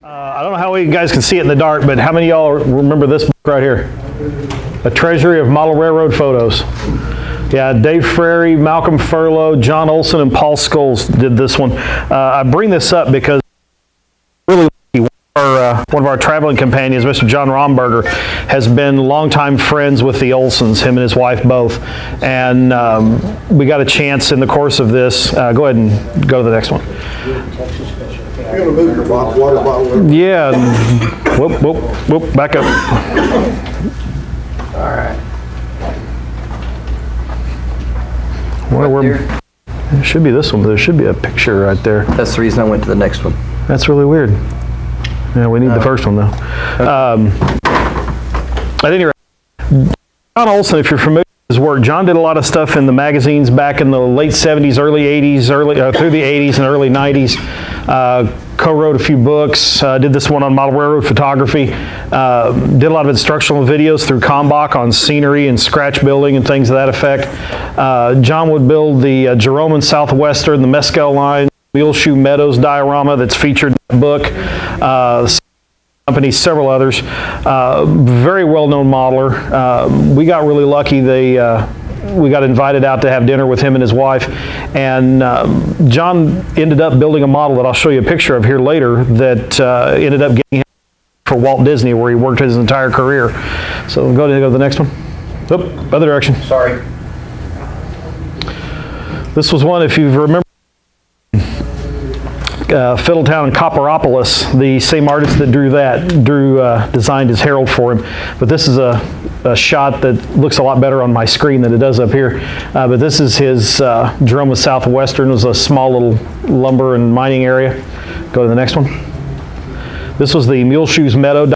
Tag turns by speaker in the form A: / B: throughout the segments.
A: I don't know how you guys can see it in the dark, but how many of y'all remember this book right here? A Treasury of Model Railroad Photos. Yeah, Dave Frary, Malcolm Furlow, John Olson, and Paul Scholes did this one. I bring this up because really one of our traveling companions, Mr. John Romberger, has been longtime friends with the Olsons, him and his wife both. And we got a chance in the course of this. Go ahead and go to the next one.
B: You're going to move your water bottle.
A: Yeah. Whoop, whoop, whoop. Back up.
C: All right.
A: It should be this one, but there should be a picture right there.
C: That's the reason I went to the next one.
A: That's really weird. Yeah, we need the first one though. At any rate, John Olson, if you're familiar with his work, John did a lot of stuff in the magazines back in the late 70s, early 80s, through the 80s and early 90s. Co-wrote a few books, did this one on model railroad photography, did a lot of instructional videos through Kalmbach on scenery and scratch building and things of that effect. John would build the Jerome and Southwestern, the Mescal line, Muleshoe Meadows diorama that's featured in the book. Company, several others. Very well-known modeler. We got really lucky. We got invited out to have dinner with him and his wife, and John ended up building a model that I'll show you a picture of here later that ended up getting him for Walt Disney, where he worked his entire career. So go to the next one. Oop, other direction.
C: Sorry.
A: This was one, if you remember, Fiddletown and Copperopolis, the same artist that designed his herald for him. But this is a shot that looks a lot better on my screen than it does up here. But this is his Jerome Southwestern. It was a small little lumber and mining area. Go to the next one. This was the Muleshoe's Meadow.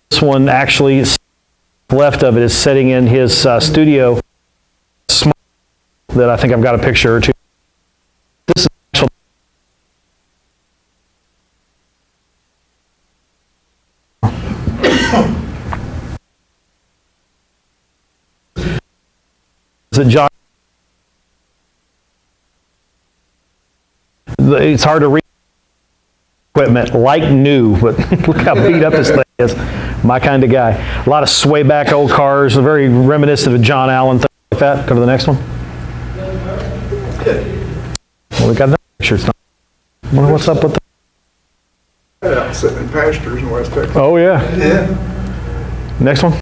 A: This one actually, left of it is sitting in his studio that I think I've got a picture or two. This is actually John. It's hard to read equipment like new, but look how beat up this thing is. My kind of guy. A lot of sway back old cars, very reminiscent of John Allen, things like that. Go to the next one. Well, we got another picture. I wonder what's up with that.
B: Out sitting in pastures in West Texas.
A: Oh yeah.
B: Yeah.
A: Next one.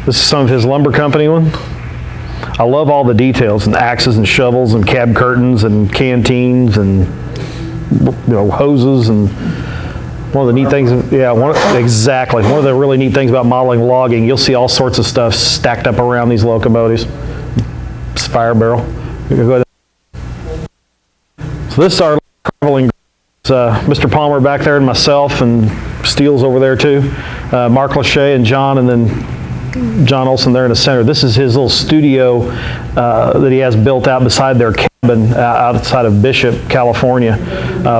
A: This is some of his lumber company one. I love all the details and axes and shovels and cab curtains and canteens and hoses and one of the neat things. Yeah, exactly. One of the really neat things about modeling logging, you'll see all sorts of stuff stacked up around these locomotives. It's fire barrel. Go ahead. So this is our traveling. Mr. Palmer back there and myself and Steele's over there too. Mark Lachey and John, and then John Olson there in the center. This is his little studio that he has built out beside their cabin outside of Bishop, California.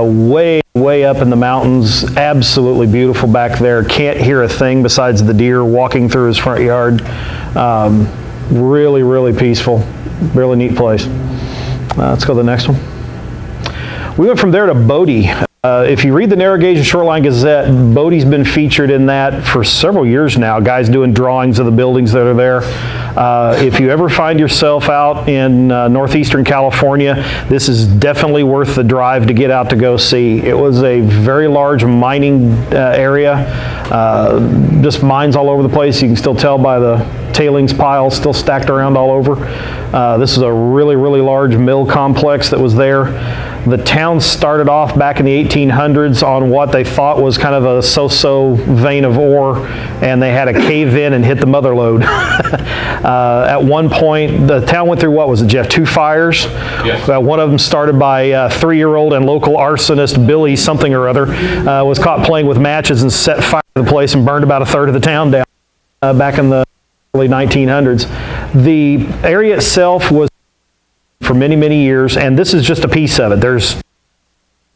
A: Way up in the mountains. Absolutely beautiful back there. Can't hear a thing besides the deer walking through his front yard. Really, really peaceful. Really neat place. Let's go to the next one. We went from there to Bodie. If you read the Narrow Gauge and Shoreline Gazette, Bodie's been featured in that for several years now. Guys doing drawings of the buildings that are there. If you ever find yourself out in northeastern California, this is definitely worth the drive to get out to go see. It was a very large mining area. Just mines all over the place. You can still tell by the tailings piles still stacked around all over. This is a really, really large mill complex that was there. The town started off back in the 1800s on what they thought was kind of a so-so vein of ore, and they had a cave in and hit the mother lode. At one point, the town went through, what was it, Jeff, 2 fires?
D: Yes.
A: One of them started by 3-year-old and local arsonist Billy something or other, was caught playing with matches and set fire to the place and burned about 1/3 of the town down back in the early 1900s. The area itself was for many, many years, and this is just a piece of it. There's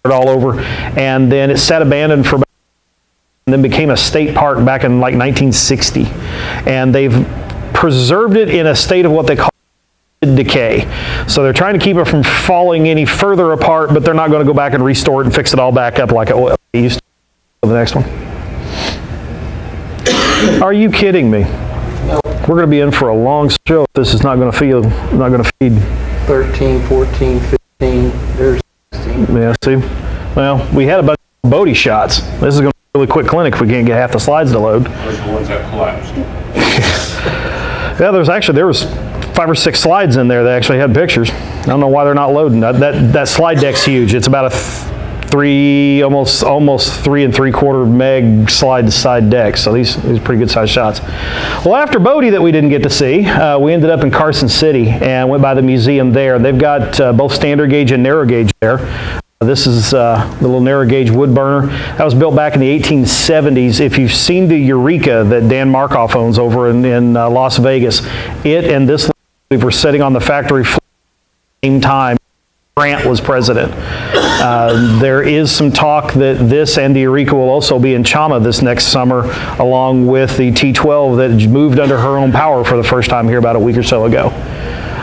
A: all over, and then it sat abandoned for about, and then became a state park back in like 1960, and they've preserved it in a state of what they call decay. So they're trying to keep it from falling any further apart, but they're not going to go back and restore it and fix it all back up like it used to. The next one. Are you kidding me? We're going to be in for a long show if this is not going to feed.
C: 13, 14, 15, there's 16.
A: Yeah, see? Well, we had a bunch of Bodie shots. This is going to be a really quick clinic if we can't get half the slides to load.
D: Those are the ones that collapsed.
A: Yeah, there was 5 or 6 slides in there that actually had pictures. I don't know why they're not loading. That slide deck's huge. It's about a almost 3 3/4 meg slide to side deck. So these are pretty good sized shots. Well, after Bodie that we didn't get to see, we ended up in Carson City and went by the museum there. They've got both standard gauge and narrow gauge there. This is the little narrow gauge wood burner. That was built back in the 1870s. If you've seen the Eureka that Dan Markoff owns over in Las Vegas, it and this were sitting on the factory floor at the same time Grant was president. There is some talk that this and the Eureka will also be in Chama this next summer, along with the T12 that moved under her own power for the first time here about a week or so ago.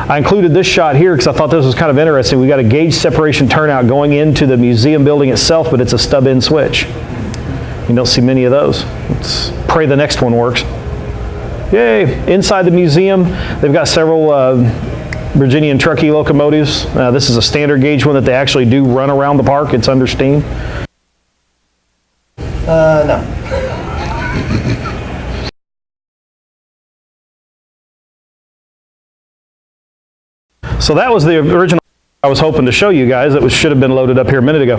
A: I included this shot here because I thought this was kind of interesting. We got a gauge separation turnout going into the museum building itself, but it's a stub-in switch. You don't see many of those. Let's pray the next one works. Yay! Inside the museum, they've got several Virginia and Truckee locomotives. This is a standard gauge one that they actually do run around the park. It's under steam.
C: No.
A: So that was the original I was hoping to show you guys. That should have been loaded up here a minute ago.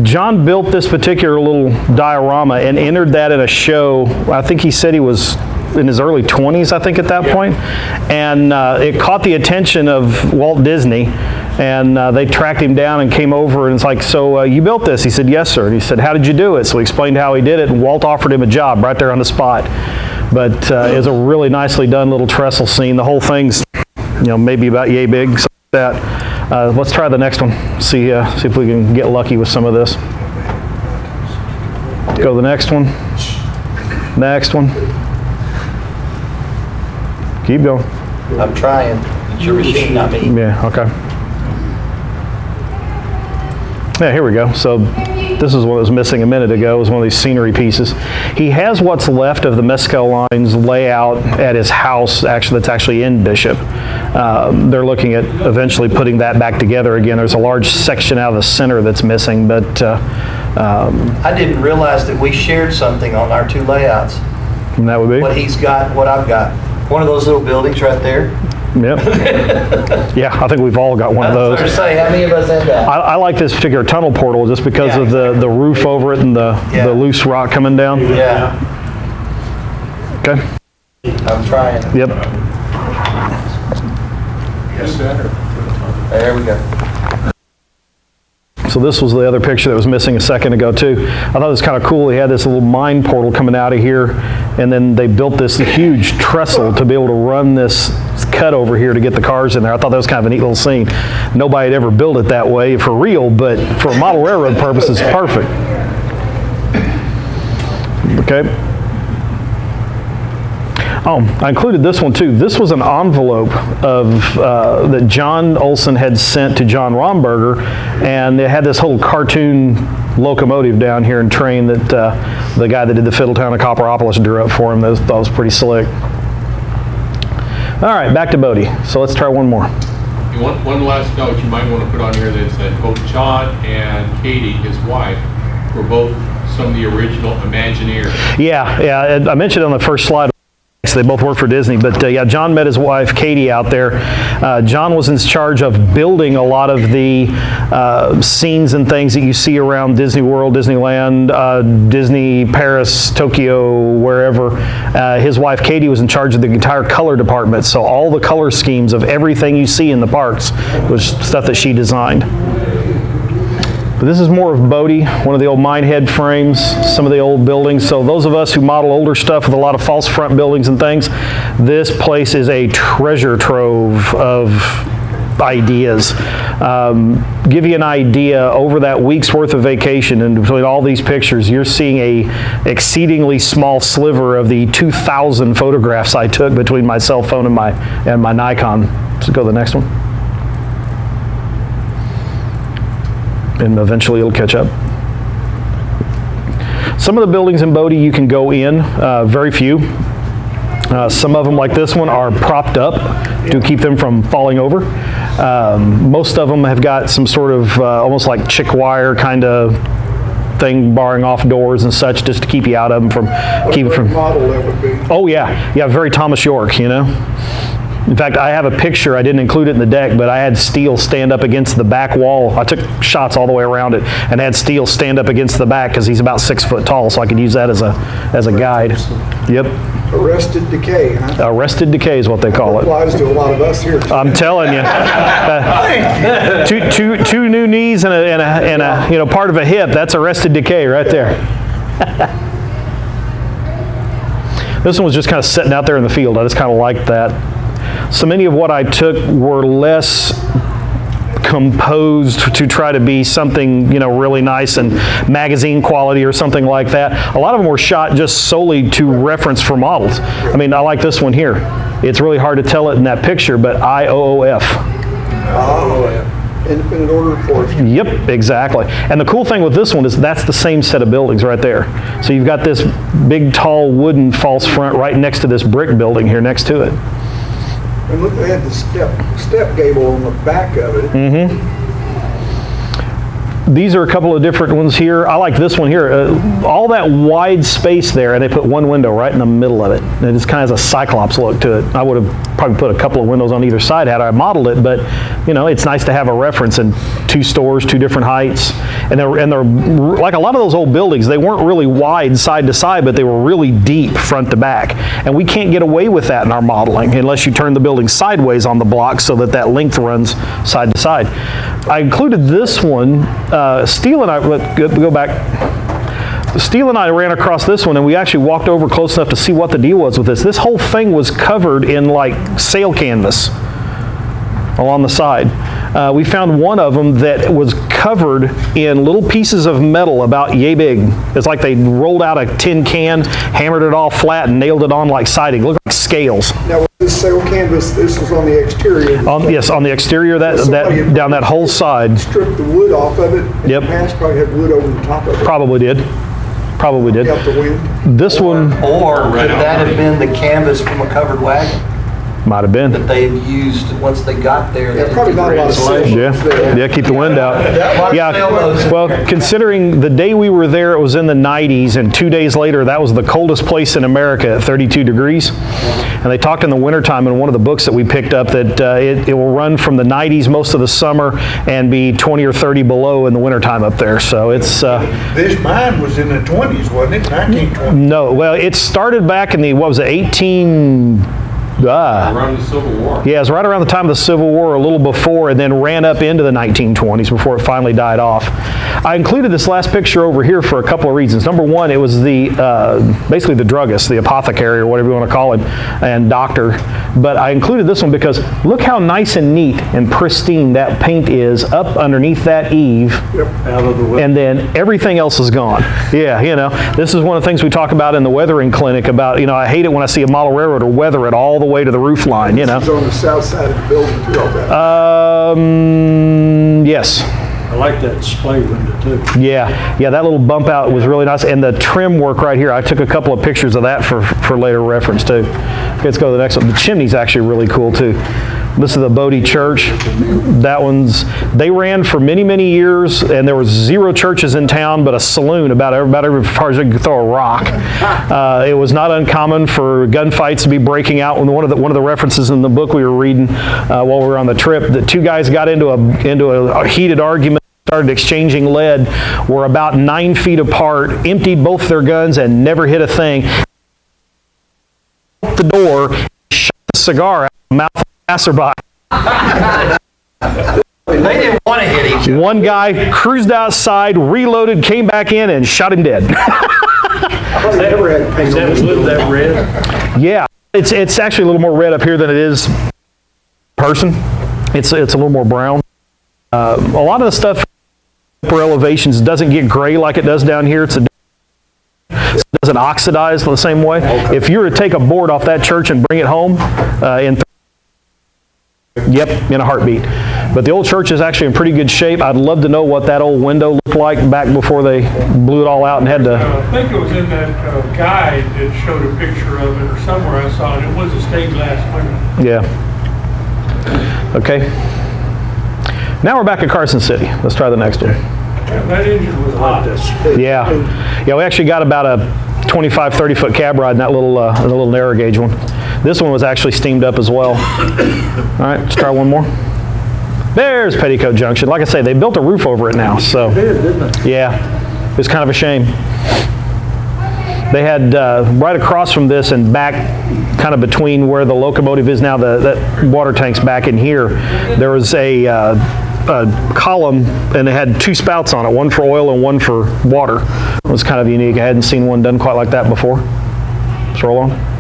A: John built this particular little diorama and entered that in a show. I think he said he was in his early 20s, I think, at that point. And it caught the attention of Walt Disney, and they tracked him down and came over, and it's like, so you built this? He said, yes, sir. And he said, how did you do it? So he explained how he did it, and Walt offered him a job right there on the spot. But it's a really nicely done little trestle scene. The whole thing's, maybe about yay big, something like that. Let's try the next one. See if we can get lucky with some of this. Go to the next one. Next one. Keep going.
C: I'm trying. It's your machine, not me.
A: Yeah, okay. Yeah, here we go. So this is what was missing a minute ago. It was one of these scenery pieces. He has what's left of the Mescal Lines layout at his house, actually, that's actually in Bishop. They're looking at eventually putting that back together again. There's a large section out of the center that's missing, but
C: I didn't realize that we shared something on our 2 layouts.
A: and that would be?
C: What he's got, what I've got. One of those little buildings right there.
A: Yep. Yeah, I think we've all got one of
C: I was
A: those.
C: going to say, how many of us have that?
A: I like this particular tunnel portal just because
C: Yeah,
A: of the roof over it and the loose rock coming down.
C: Yeah,
A: Okay.
C: I'm trying.
A: Yep.
D: Yes, sir.
C: There we go.
A: So this was the other picture that was missing a second ago too. I thought it was kind of cool. He had this little mine portal coming out of here, and then they built this huge trestle to be able to run this cut over here to get the cars in there. I thought that was kind of a neat little scene. Nobody had ever built it that way for real, but for model railroad purposes, perfect. Okay. Oh, I included this one too. This was an envelope that John Olson had sent to John Romberger, and it had this whole cartoon locomotive down here in train that the guy that did the Fiddletown of Copperopolis drew up for him. That was pretty slick. All right, back to Bodie. So let's try one more.
D: One last note you might want to put on here that said both John and Katie, his wife, were both some of the original Imagineers.
A: Yeah, I mentioned on the first slide. They both work for Disney, but yeah, John met his wife Katie out there. John was in charge of building a lot of the scenes and things that you see around Disney World, Disneyland, Disney, Paris, Tokyo, wherever. His wife Katie was in charge of the entire color department, so all the color schemes of everything you see in the parks was stuff that she designed. But this is more of Bodie, one of the old mine head frames, some of the old buildings. So those of us who model older stuff with a lot of false front buildings and things, this place is a treasure trove of ideas. Give you an idea, over that week's worth of vacation and between all these pictures, you're seeing a exceedingly small sliver of the 2,000 photographs I took between my cell phone and my Nikon. Let's go to the next one. And eventually it'll catch up. Some of the buildings in Bodie you can go in, very few. Some of them, like this one, are propped up to keep them from falling over. Most of them have got some sort of almost like chick wire kind of thing barring off doors and such, just to keep you out of them from keep it from.
B: Model that would be.
A: Oh yeah, very Thomas York, you know. In fact, I have a picture, I didn't include it in the deck, but I had steel stand up against the back wall. I took shots all the way around it and had steel stand up against the back because he's about 6 foot tall, so I could use that as a guide. Yep.
B: Arrested decay, huh?
A: Arrested decay is what they call it.
B: Applies to a lot of us here. Too.
A: I'm telling you. Two new knees and a part of a hip, that's arrested decay right there. This one was just kind of sitting out there in the field. I just kind of liked that. So many of what I took were less composed to try to be something, really nice and magazine quality or something like that. A lot of them were shot just solely to reference for models. I mean, I like this one here. It's really hard to tell it in that picture, but IOOF.
B: Independent Order of Forestry.
A: Yep, exactly. And the cool thing with this one is that's the same set of buildings right there. So you've got this big, tall, wooden false front right next to this brick building here next to it.
B: And look, they had the step gable on the back of it.
A: Mm-hmm. These are a couple of different ones here. I like this one here. All that wide space there, and they put one window right in the middle of it. And it just kind of has a Cyclops look to it. I would have probably put a couple of windows on either side had I modeled it, but it's nice to have a reference in 2 stores, 2 different heights. And they're like a lot of those old buildings, they weren't really wide side to side, but they were really deep front to back. And we can't get away with that in our modeling unless you turn the building sideways on the block so that length runs side to side. I included this one. Steele and I, go back. Steele and I ran across this one, and we actually walked over close enough to see what the deal was with this. This whole thing was covered in like sail canvas along the side. We found one of them that was covered in little pieces of metal about yay big. It's like they rolled out a tin can, hammered it all flat, and nailed it on like siding. It looked like scales.
B: Now, with this sail canvas, this was on the exterior.
A: Yes, on the exterior, that down that whole side.
B: Stripped the wood off of it.
A: Yep.
B: The pants probably had wood over the top of it.
A: Probably did.
B: Out the wind.
A: This one
C: Or could that have been the canvas from a covered wagon
A: might have been.
C: that they had used once they got there?
B: Yeah, probably not a lot of
C: insulation.
A: Yeah, keep the wind out. Yeah, well, considering the day we were there, it was in the 90s, and 2 days later, that was the coldest place in America at 32 degrees. And they talked in the wintertime in one of the books that we picked up that it will run from the 90s most of the summer and be 20 or 30 below in the wintertime up there. So it's...
E: This mine was in the 20s, wasn't it? 1920s?
A: No, well, it started back in the, 18...
D: Around the Civil War.
A: Yeah, it was right around the time of the Civil War, a little before, and then ran up into the 1920s before it finally died off. I included this last picture over here for a couple of reasons. Number one, it was the basically the druggist, the apothecary, or whatever you want to call him, and doctor. But I included this one because look how nice and neat and pristine that paint is up underneath that eave,
E: Out of the way.
A: and then everything else is gone. Yeah, this is one of the things we talk about in the weathering clinic about, I hate it when I see a model railroader weather it all the way to the roof line,
B: It's on the south side of the building too, all that.
A: Yes.
E: I like that display window too.
A: Yeah, that little bump out was really nice. And the trim work right here, I took a couple of pictures of that for later reference too. Let's go to the next one. The chimney's actually really cool too. This is the Bodie Church. They ran for many, many years, and there was 0 churches in town, but a saloon about every far as you could throw a rock. It was not uncommon for gunfights to be breaking out. One of the references in the book we were reading while we were on the trip, that 2 guys got into a heated argument, started exchanging lead, were about 9 feet apart, emptied both their guns, and never hit a thing. The door, shot the cigar out of the mouth of the passerby.
C: They didn't want to hit each other.
A: One guy cruised outside, reloaded, came back in, and shot him dead.
B: I never had paint on this building.
E: that red?
A: Yeah, it's actually a little more red up here than it is in person. It's a little more brown. a lot of the stuff upper elevations doesn't get gray like it does down here. It doesn't oxidize the same way. If you were to take a board off that church and bring it home in a heartbeat. But the old church is actually in pretty good shape. I'd love to know what that old window looked like back before they blew it all out and had to...
F: I think it was in that guide that showed a picture of it, or somewhere I saw it. It was a stained glass window.
A: Yeah. Okay. Now we're back at Carson City. Let's try the next one.
F: Yeah, that engine was hot.
A: Yeah. Yeah, we actually got about a 25, 30-foot cab ride in that little narrow gauge one. This one was actually steamed up as well. All right, let's try one more. There's Petticoat Junction. Like I say, they built a roof over it now, so.
B: They did, didn't they?
A: Yeah, it was kind of a shame. They had right across from this and back kind of between where the locomotive is now, that water tank's back in here, there was a column and it had two spouts on it, one for oil and one for water. It was kind of unique. I hadn't seen one done quite like that before. Let's roll on.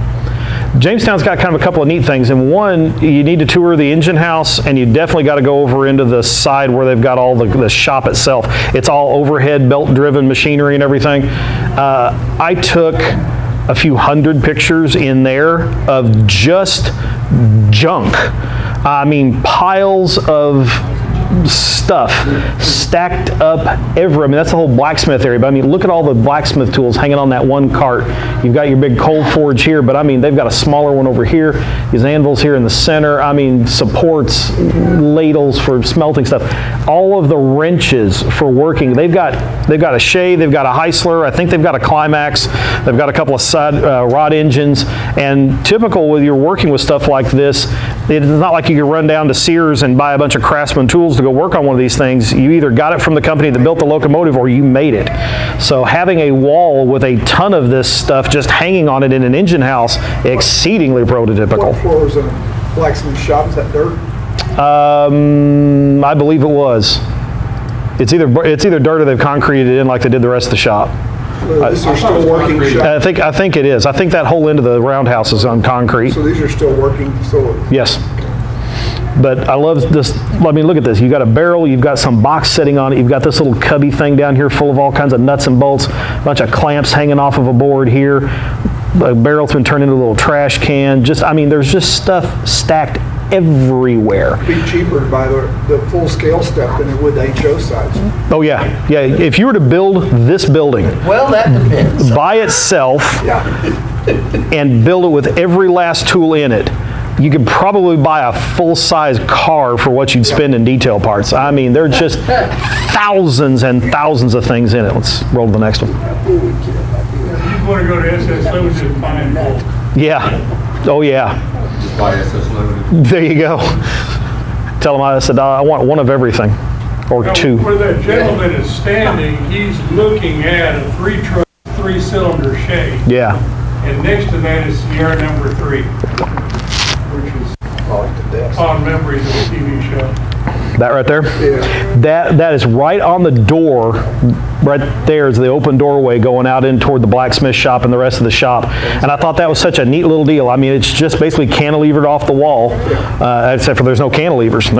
A: Jamestown's got kind of a couple of neat things, and one, you need to tour the engine house, and you definitely got to go over into the side where they've got all the shop itself. It's all overhead belt-driven machinery and everything. I took a few hundred pictures in there of just junk. I mean, piles of stuff stacked up everywhere. I mean, that's the whole blacksmith area, but I mean, look at all the blacksmith tools hanging on that one cart. You've got your big cold forge here, but I mean, they've got a smaller one over here. These anvils here in the center. I mean, supports, ladles for smelting stuff. All of the wrenches for working. They've got a Shea, they've got a Heisler, I think they've got a Climax, they've got a couple of side rod engines, and typical when you're working with stuff like this, it's not like you can run down to Sears and buy a bunch of Craftsman tools to go work on one of these things. You either got it from the company that built the locomotive or you made it. So having a wall with a ton of this stuff just hanging on it in an engine house, exceedingly prototypical.
B: What floor is in a blacksmith shop? Is that dirt?
A: I believe it was. It's either dirt or they've concreted it in like they did the rest of the shop.
B: These are still working shop?
A: I think it is. I think that whole end of the roundhouse is on concrete.
B: So these are still working facilities?
A: Yes. But I love this. I mean, look at this. You've got a barrel, you've got some box sitting on it, you've got this little cubby thing down here full of all kinds of nuts and bolts, a bunch of clamps hanging off of a board here. The barrel's been turned into a little trash can. Just, I mean, there's just stuff stacked everywhere.
B: It'd be cheaper to buy the full scale stuff than it would the HO size.
A: Oh yeah, yeah. If you were to build this building
C: Well, that depends.
A: by itself
B: Yeah.
A: and build it with every last tool in it, you could probably buy a full-size car for what you'd spend in detail parts. I mean, there are just thousands and thousands of things in it. Let's roll to the next one.
F: You want to go to SS Limited and find both.
A: Yeah. Oh yeah.
D: Just buy SS Limited.
A: There you go. Tell them I said I want one of everything, or
F: Now,
A: two.
F: where that gentleman is standing, he's looking at a three-cylinder Shea,
A: Yeah.
F: and next to that is Sierra number 3, which is
B: I like the desk.
F: fond memories of the TV show.
A: That right there?
B: Yeah.
A: That is right on the door. Right there is the open doorway going out in toward the blacksmith shop and the rest of the shop. And I thought that was such a neat little deal. I mean, it's just basically cantilevered off the wall, except for there's no cantilevers.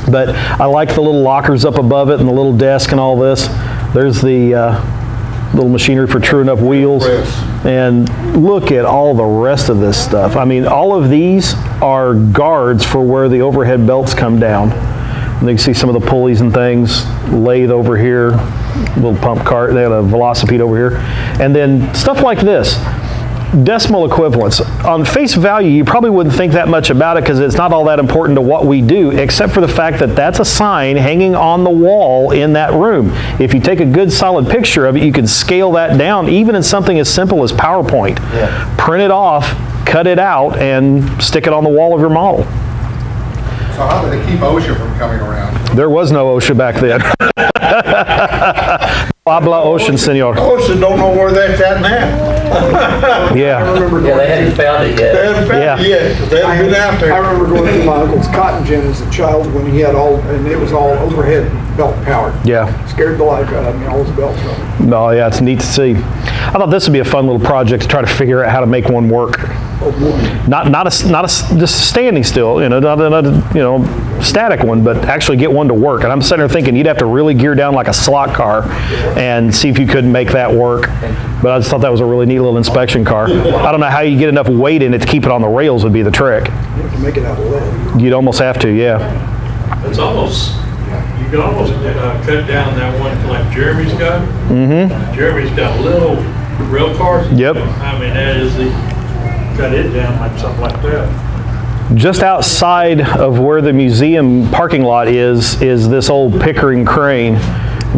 A: But I like the little lockers up above it and the little desk and all this. There's the little machinery for truing up wheels. And look at all the rest of this stuff. I mean, all of these are guards for where the overhead belts come down. And you can see some of the pulleys and things, lathe over here, little pump cart, they got a velocipede over here. And then stuff like this, decimal equivalents. On face value, you probably wouldn't think that much about it because it's not all that important to what we do, except for the fact that that's a sign hanging on the wall in that room. If you take a good solid picture of it, you can scale that down, even in something as simple as PowerPoint.
C: Yeah.
A: Print it off, cut it out, and stick it on the wall of your model.
G: So how did they keep OSHA from coming around?
A: There was no OSHA back then. Habla Ocean, senor.
E: OSHA don't know where that's at now.
A: Yeah.
B: I remember
C: Yeah,
B: going,
C: they hadn't found it
E: They
C: yet.
E: haven't found it yet. They haven't been out
B: I
E: there.
B: remember going through my uncle's cotton gin as a child when he had and it was all overhead belt powered.
A: Yeah.
B: Scared the life out of me, all those belts running.
A: Oh, yeah, it's neat to see. I thought this would be a fun little project to try to figure out how to make one work. Not just standing still, not a static one, but actually get one to work. And I'm sitting there thinking you'd have to really gear down like a slot car and see if you could make that work. But I just thought that was a really neat little inspection car. I don't know how you get enough weight in it to keep it on the rails would be the trick.
B: You have to make it out of lead.
A: You'd almost have to, yeah.
F: It's almost, you can almost cut down that one like Jeremy's got. Mm-hmm. Jeremy's got little rail cars.
A: Yep.
F: I mean, that is cut it down like something like that.
A: Just outside of where the museum parking lot is this old Pickering crane.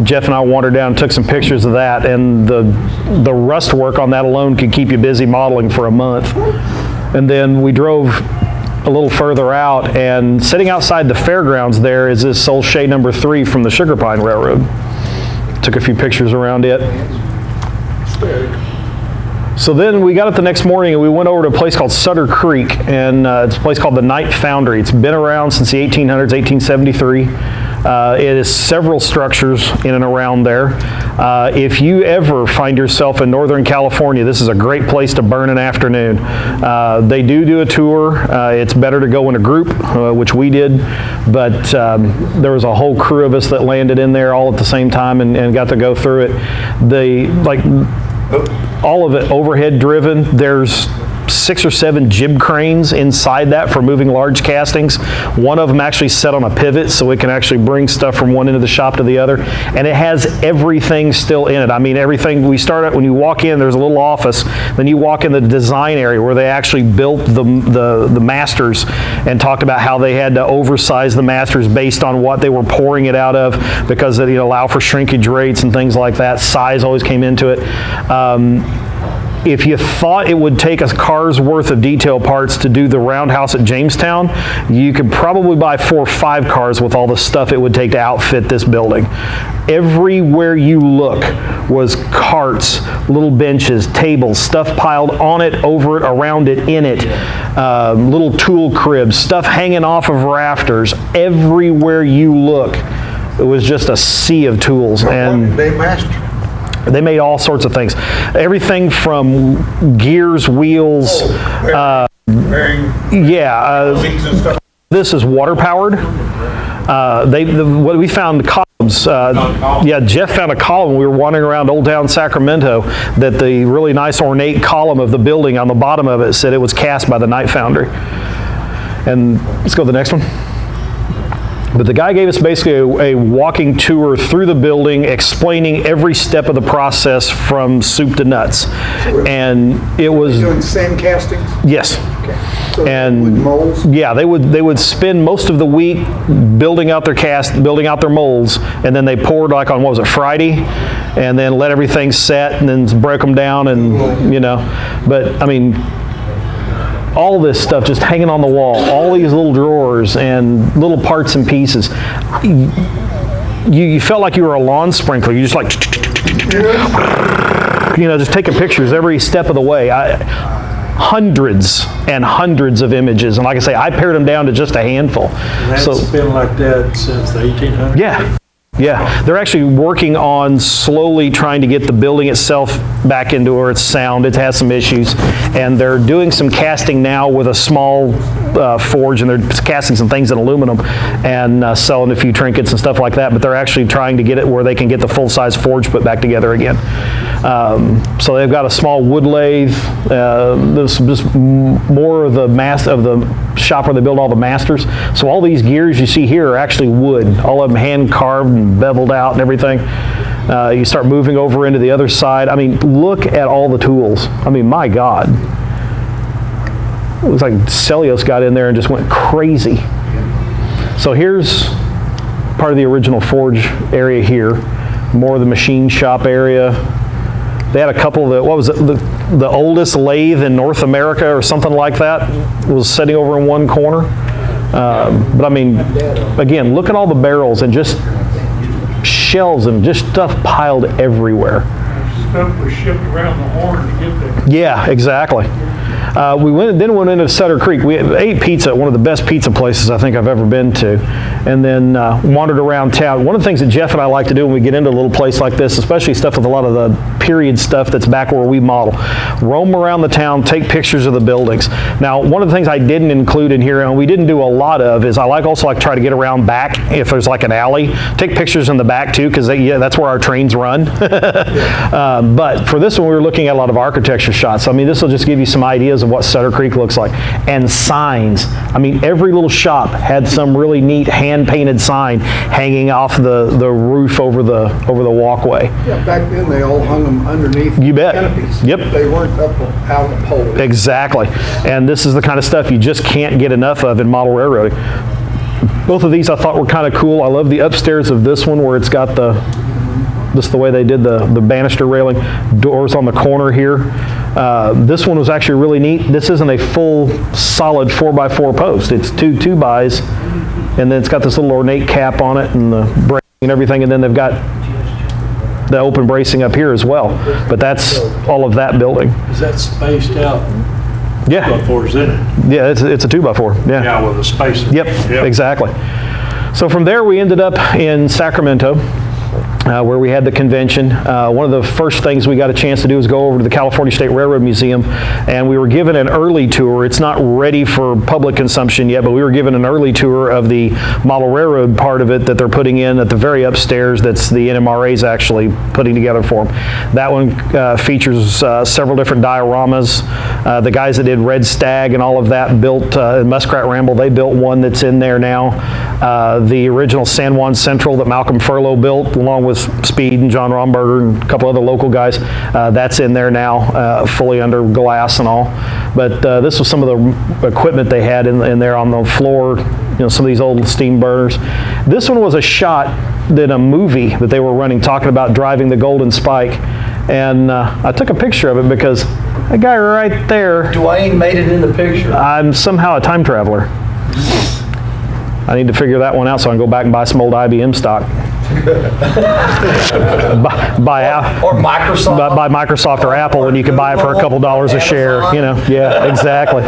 A: Jeff and I wandered down and took some pictures of that, and the rust work on that alone could keep you busy modeling for a month. And then we drove a little further out, and sitting outside the fairgrounds there is this old Shea number 3 from the Sugar Pine Railroad. Took a few pictures around it. So then we got up the next morning and we went over to a place called Sutter Creek, and it's a place called the Knight Foundry. It's been around since the 1800s, 1873. It is several structures in and around there. If you ever find yourself in Northern California, this is a great place to burn an afternoon. They do a tour. It's better to go in a group, which we did, but there was a whole crew of us that landed in there all at the same time and got to go through it. All of it overhead driven. There's 6 or 7 jib cranes inside that for moving large castings. One of them actually set on a pivot so it can actually bring stuff from one end of the shop to the other. And it has everything still in it. I mean, everything. We start out when you walk in, there's a little office. Then you walk in the design area where they actually built the masters and talked about how they had to oversize the masters based on what they were pouring it out of, because it allow for shrinkage rates and things like that. Size always came into it. If you thought it would take a car's worth of detail parts to do the roundhouse at Jamestown, you could probably buy 4 or 5 cars with all the stuff it would take to outfit this building. Everywhere you look was carts, little benches, tables, stuff piled on it, over it, around it, in it, little tool cribs, stuff hanging off of rafters. Everywhere you look, it was just a sea of tools. And
E: They master.
A: they made all sorts of things. Everything from gears, wheels,
E: Bearing seats and stuff.
A: this is water powered. What we found columns. Jeff found a column. We were wandering around Old Town Sacramento that the really nice ornate column of the building on the bottom of it said it was cast by the Knight Foundry. And let's go to the next one. But the guy gave us basically a walking tour through the building, explaining every step of the process from soup to nuts. And it was...
B: Doing sand castings?
A: Yes.
B: Okay. So
A: And
B: with molds?
A: yeah, they would spend most of the week building out their molds, and then they poured like on, what was it, Friday, and then let everything set, and then break them down, and But I mean, all this stuff just hanging on the wall, all these little drawers and little parts and pieces. You felt like you were a lawn sprinkler. You just like, just taking pictures every step of the way. Hundreds and hundreds of images. And like I say, I pared them down to just a handful.
H: That's been like that since the 1800s?
A: Yeah, they're actually working on slowly trying to get the building itself back into where it's sound. It has some issues, and they're doing some casting now with a small forge, and they're casting some things in aluminum and selling a few trinkets and stuff like that, but they're actually trying to get it where they can get the full-size forge put back together again. So they've got a small wood lathe. This is just more of the shop where they build all the masters. So all these gears you see here are actually wood, all of them hand-carved and beveled out and everything. You start moving over into the other side. I mean, look at all the tools. I mean, my God. It looks like Celios got in there and just went crazy. So here's part of the original forge area here. More of the machine shop area. They had a couple of the oldest lathe in North America or something like that was sitting over in one corner. But I mean, again, look at all the barrels and just shelves and just stuff piled everywhere.
F: Stuff was shipped around the horn to get there.
A: Yeah, exactly. We went into Sutter Creek. We ate pizza at one of the best pizza places I think I've ever been to, and then wandered around town. One of the things that Jeff and I like to do when we get into a little place like this, especially stuff with a lot of the period stuff that's back where we model, roam around the town, take pictures of the buildings. Now, one of the things I didn't include in here, and we didn't do a lot of, is I also like to try to get around back if there's like an alley. Take pictures in the back too, because that's where our trains run. But for this one, we were looking at a lot of architecture shots. I mean, this will just give you some ideas of what Sutter Creek looks like. And signs. I mean, every little shop had some really neat hand-painted sign hanging off the roof over the walkway.
B: Yeah, back then they all hung them underneath
A: You bet.
B: canopies.
A: Yep.
B: They weren't up out on poles.
A: Exactly. And this is the kind of stuff you just can't get enough of in model railroading. Both of these I thought were kind of cool. I love the upstairs of this one where it's got the way they did the banister railing, doors on the corner here. This one was actually really neat. This isn't a full solid 4x4 post. It's two 2x, and then it's got this little ornate cap on it and the bracing and everything, and then they've got the open bracing up here as well. But that's all of that building.
H: Is that spaced out?
A: Yeah.
H: Before in it?
A: Yeah, it's a 2x4. Yeah.
H: Yeah, with a spacer.
A: Yep, exactly. So from there we ended up in Sacramento, where we had the convention. One of the first things we got a chance to do was go over to the California State Railroad Museum, and we were given an early tour. It's not ready for public consumption yet, but we were given an early tour of the model railroad part of it that they're putting in at the very upstairs. That's the NMRA's actually putting together for them. That one features several different dioramas. The guys that did Red Stag and all of that built, Muskrat Ramble, they built one that's in there now. The original San Juan Central that Malcolm Furlow built, along with Speed and John Romberger and a couple other local guys, that's in there now, fully under glass and all. But this was some of the equipment they had in there on the floor, some of these old steam burners. This one was a shot in a movie that they were running, talking about driving the Golden Spike. And I took a picture of it because that guy right there,
C: Duane made it in the picture.
A: I'm somehow a time traveler. I need to figure that one out so I can go back and buy some old IBM stock.
C: Or Microsoft.
A: Buy Microsoft or Apple, and you can buy it for a couple dollars a share. Yeah, exactly.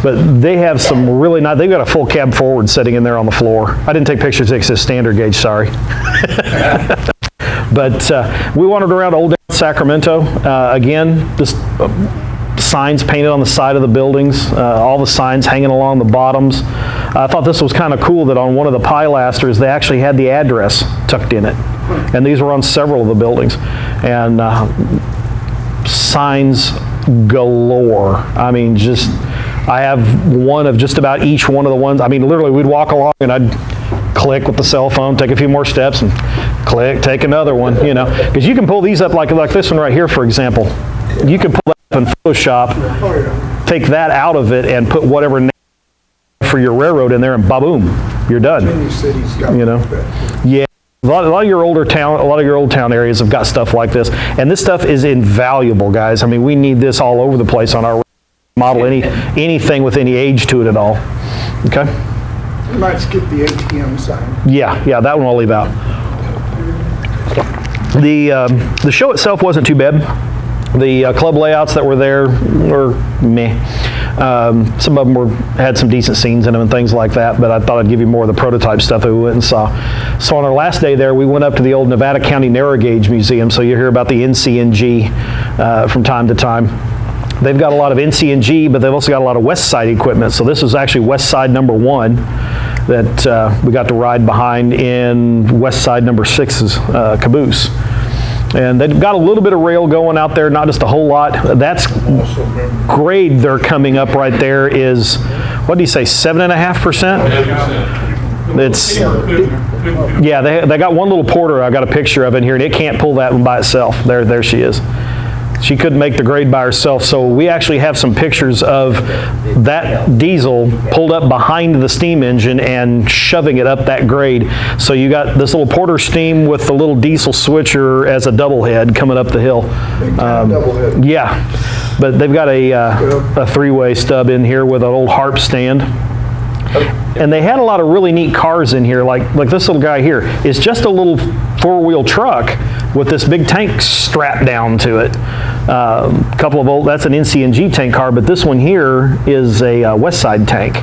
A: But they have some really nice, they've got a full cab forward sitting in there on the floor. I didn't take pictures, it says standard gauge, sorry. But we wandered around Old Sacramento. Again, just signs painted on the side of the buildings, all the signs hanging along the bottoms. I thought this was kind of cool that on one of the pilasters they actually had the address tucked in it. And these were on several of the buildings. And signs galore. I mean, I have one of just about each one of the ones. I mean, literally we'd walk along and I'd click with the cell phone, take a few more steps and click, take another one, Because you can pull these up like this one right here, for example. You can pull that up in Photoshop, take that out of it and put whatever name for your railroad in there and ba-boom, you're done.
B: Many cities got that.
A: Yeah. A lot of your old town areas have got stuff like this, and this stuff is invaluable, guys. I mean, we need this all over the place on our model, anything with any age to it at all. Okay.
B: You might skip the ATM sign.
A: Yeah, that one I'll leave out. The show itself wasn't too bad. The club layouts that were there were meh. Some of them had some decent scenes in them and things like that, but I thought I'd give you more of the prototype stuff that we went and saw. So on our last day there, we went up to the old Nevada County Narrow Gauge Museum, so you hear about the NCNG from time to time. They've got a lot of NCNG, but they've also got a lot of West Side equipment. So this was actually West Side number 1 that we got to ride behind in West Side number 6's caboose. And they've got a little bit of rail going out there, not just a whole lot. That's grade they're coming up right there is, what do you say, 7.5%? It's, yeah, they got one little porter, I got a picture of in here, and it can't pull that one by itself. There she is. She couldn't make the grade by herself, so we actually have some pictures of that diesel pulled up behind the steam engine and shoving it up that grade. So you got this little porter steam with the little diesel switcher as a double head coming up the hill.
B: Double head.
A: Yeah, but they've got a three-way stub in here with an old harp stand. And they had a lot of really neat cars in here, like this little guy here. It's just a little four-wheel truck with this big tank strapped down to it. Couple of old, that's an NCNG tank car, but this one here is a West Side tank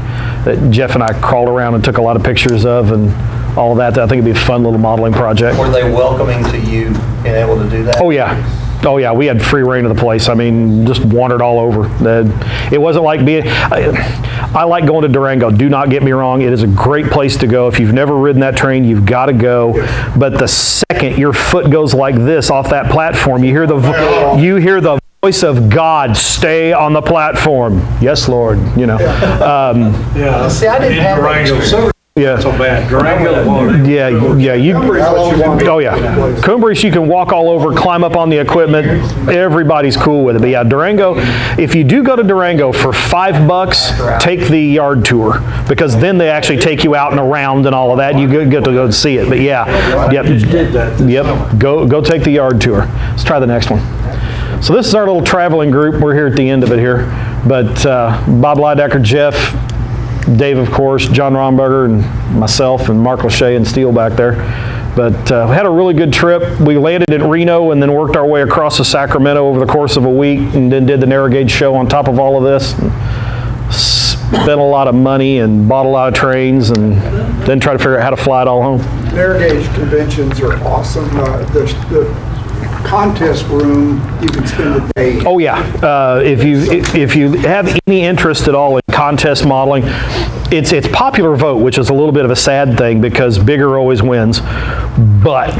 A: that Jeff and I crawled around and took a lot of pictures of and all of that. I think it'd be a fun little modeling project.
C: Were they welcoming to you being able to do that?
A: Oh yeah, we had free reign of the place. I mean, just wandered all over. It wasn't like being, I like going to Durango. Do not get me wrong. It is a great place to go. If you've never ridden that train, you've got to go. But the second your foot goes like this off that platform, you hear the voice of God, stay on the platform. Yes, Lord, you know.
H: Yeah.
C: See, I didn't have that
H: Durango,
C: experience.
A: Yeah.
H: so bad. Durango,
A: Yeah, you.
B: Cumbria is what you want.
A: Oh yeah, Cumbria, you can walk all over, climb up on the equipment. Everybody's cool with it. But yeah, Durango. If you do go to Durango for $5, take the yard tour because then they actually take you out and around and all of that. You get to go see it. But yeah, yep,
H: just did that.
A: yep. Go take the yard tour. Let's try the next one. So this is our little traveling group. We're here at the end of it here, but Bob Lydecker, Jeff, Dave, of course, John Romberger, and myself, and Mark Lachey and Steele back there. But we had a really good trip. We landed in Reno and then worked our way across to Sacramento over the course of a week and then did the Narrow Gauge show on top of all of this. Spent a lot of money and bought a lot of trains and then tried to figure out how to fly it all home.
B: Narrow gauge conventions are awesome. The contest room, you can spend a day.
A: Oh yeah, if you have any interest at all in contest modeling, it's popular vote, which is a little bit of a sad thing because bigger always wins, but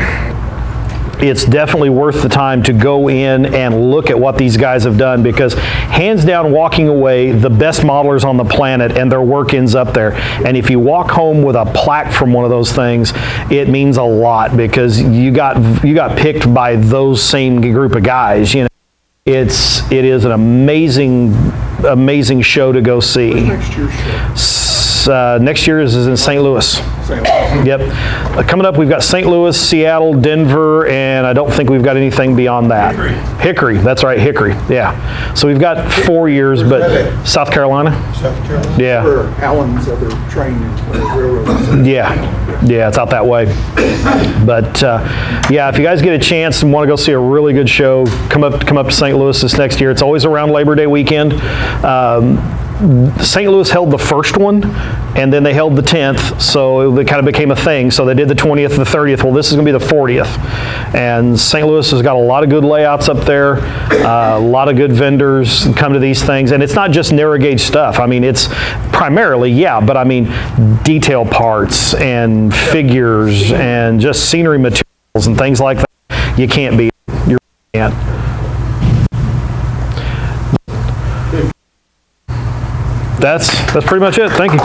A: it's definitely worth the time to go in and look at what these guys have done because hands down, walking away, the best modelers on the planet and their work ends up there. And if you walk home with a plaque from one of those things, it means a lot because you got picked by those same group of guys. You know, it is an amazing show to go see.
B: Next year's show.
A: Next year is in St. Louis. Yep. Coming up, we've got St. Louis, Seattle, Denver, and I don't think we've got anything beyond that. Hickory. That's right, Hickory. Yeah. So we've got 4 years, but South Carolina?
E: South Carolina.
A: Yeah.
B: Where Allen's other train railroad.
A: Yeah, it's out that way. But yeah, if you guys get a chance and want to go see a really good show, come up to St. Louis this next year. It's always around Labor Day weekend. St. Louis held the first one, and then they held the 10th, so it kind of became a thing. So they did the 20th and the 30th. Well, this is going to be the 40th. And St. Louis has got a lot of good layouts up there, a lot of good vendors come to these things. And it's not just narrow gauge stuff. I mean, it's primarily, yeah, but I mean, detail parts and figures and just scenery materials and things like that. You can't beat it. You can't. That's pretty much it. Thank you.